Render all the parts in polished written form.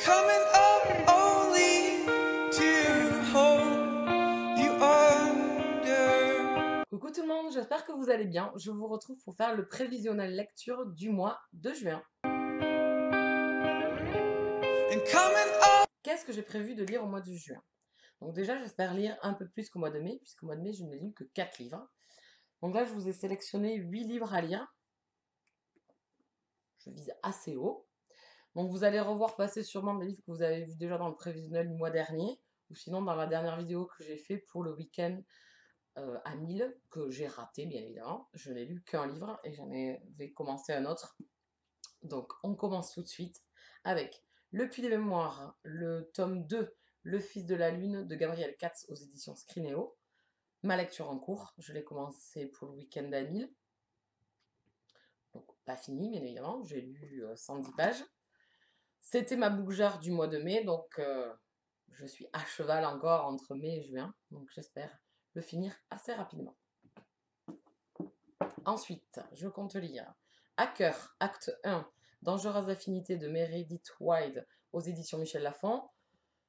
coming up only to hold you under. Coucou tout le monde, j'espère que vous allez bien. Je vous retrouve pour faire le prévisionnel lecture du mois de juin. And coming up. Qu'est-ce que j'ai prévu de lire au mois de juin? Donc déjà, j'espère lire un peu plus qu'au mois de mai, puisqu'au mois de mai, je n'ai lu que 4 livres. Donc là, je vous ai sélectionné 8 livres à lire. Je vise assez haut. Donc vous allez revoir passer sûrement des livres que vous avez vus déjà dans le prévisionnel du mois dernier, ou sinon dans la dernière vidéo que j'ai fait pour le week-end à 1000, que j'ai raté bien évidemment. Je n'ai lu qu'un livre et j'en ai commencé un autre. Donc on commence tout de suite avec Le Puits des Mémoires, le tome 2, Le Fils de la Lune de Gabriel Katz aux éditions Scrinéo. Ma lecture en cours, je l'ai commencé pour le week-end à 1000. Donc pas fini bien évidemment, j'ai lu 110 pages. C'était ma bougeard du mois de mai, donc je suis à cheval encore entre mai et juin, donc j'espère le finir assez rapidement. Ensuite, je compte lire Hacker, acte 1, Dangereuse affinité de Meredith Wilde aux éditions Michel Lafon,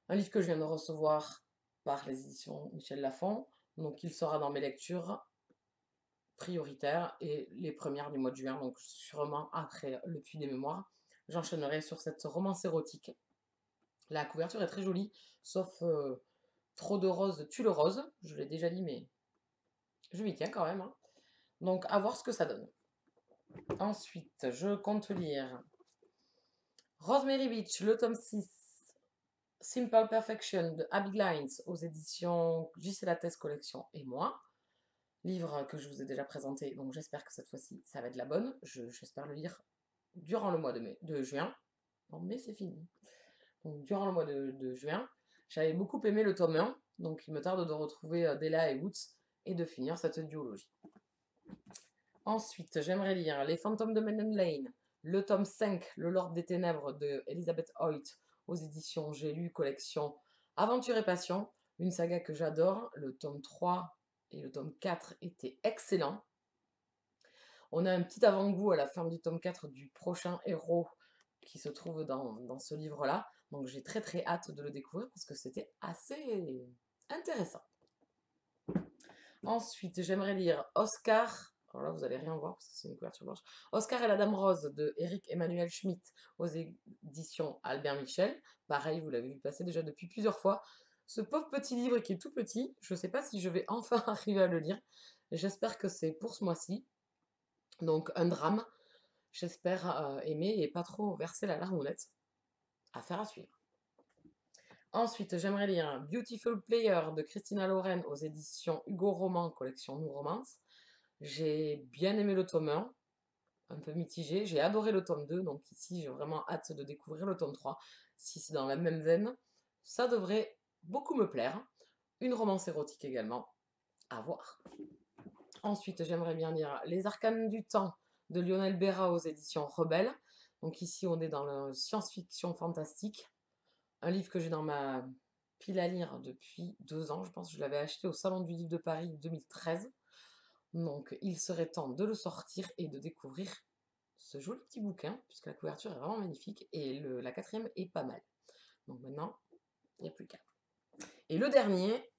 un livre que je viens de recevoir par les éditions Michel Lafon, donc il sera dans mes lectures prioritaires et les premières du mois de juin, donc sûrement après Le Puits des Mémoires. J'enchaînerai sur cette romance érotique. La couverture est très jolie, sauf trop de rose tue le rose. Je l'ai déjà dit, mais je m'y tiens quand même. Hein. Donc, à voir ce que ça donne. Ensuite, je compte lire Rosemary Beach, le tome 6, Simple Perfection de Abby Glines aux éditions J.C. Lattès Collection et moi. Livre que je vous ai déjà présenté, donc j'espère que cette fois-ci, ça va être la bonne. J'espère le lire durant le mois de juin. Bon, mais c'est fini. Donc, durant le mois de juin, j'avais beaucoup aimé le tome 1, donc il me tarde de retrouver Della et Woods et de finir cette duologie. Ensuite, j'aimerais lire Les Fantômes de Maiden Lane, le tome 5, Le Lord des Ténèbres de Elizabeth Hoyt aux éditions J'ai lu collection Aventure et Passion, une saga que j'adore. Le tome 3 et le tome 4 étaient excellents. On a un petit avant-goût à la fin du tome 4 du prochain héros qui se trouve dans ce livre-là. Donc j'ai très très hâte de le découvrir parce que c'était assez intéressant. Ensuite, j'aimerais lire Oscar. Alors là, vous n'allez rien voir parce que c'est une couverture blanche. Oscar et la Dame Rose de Eric Emmanuel Schmitt aux éditions Albert Michel. Pareil, vous l'avez vu passer déjà depuis plusieurs fois. Ce pauvre petit livre qui est tout petit, je ne sais pas si je vais enfin arriver à le lire. J'espère que c'est pour ce mois-ci. Donc un drame. J'espère aimer et pas trop verser la larmounette. Affaire à suivre. Ensuite, j'aimerais lire Beautiful Player de Christina Loren aux éditions Hugo Roman, collection Nous Romance. J'ai bien aimé le tome 1, un peu mitigé. J'ai adoré le tome 2, donc ici j'ai vraiment hâte de découvrir le tome 3. Si c'est dans la même veine, ça devrait beaucoup me plaire. Une romance érotique également, à voir. Ensuite, j'aimerais bien lire Les Arcanes du Temps de Lionel Berra aux éditions Rebelle. Donc ici, on est dans la science-fiction fantastique. Un livre que j'ai dans ma pile à lire depuis 2 ans. Je pense que je l'avais acheté au Salon du Livre de Paris 2013. Donc il serait temps de le sortir et de découvrir ce joli petit bouquin, puisque la couverture est vraiment magnifique et la 4e est pas mal. Donc maintenant, il n'y a plus qu'à. Et le dernier,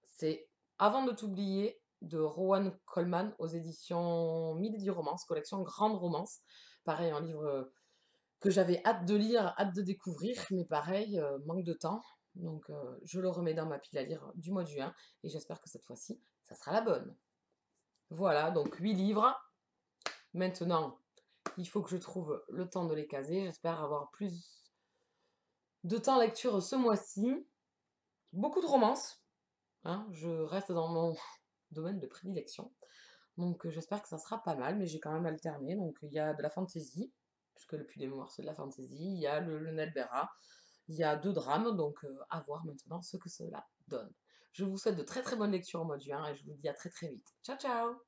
c'est Avant de t'oublier de Rowan Coleman aux éditions Milady Romance, collection Grande Romance. Pareil, un livre que j'avais hâte de lire, hâte de découvrir, mais pareil, manque de temps. Donc je le remets dans ma pile à lire du mois de juin et j'espère que cette fois-ci, ça sera la bonne. Voilà, donc 8 livres. Maintenant, il faut que je trouve le temps de les caser. J'espère avoir plus de temps lecture ce mois-ci. Beaucoup de romances. Hein, je reste dans mon domaine de prédilection. Donc j'espère que ça sera pas mal, mais j'ai quand même alterné. Donc il y a de la fantasy, puisque Le Puits des Mémoires c'est de la fantasy. Il y a le Lionel Berra. Il y a 2 drames, donc à voir maintenant ce que cela donne. Je vous souhaite de très très bonnes lectures au mois de juin et je vous dis à très très vite. Ciao ciao!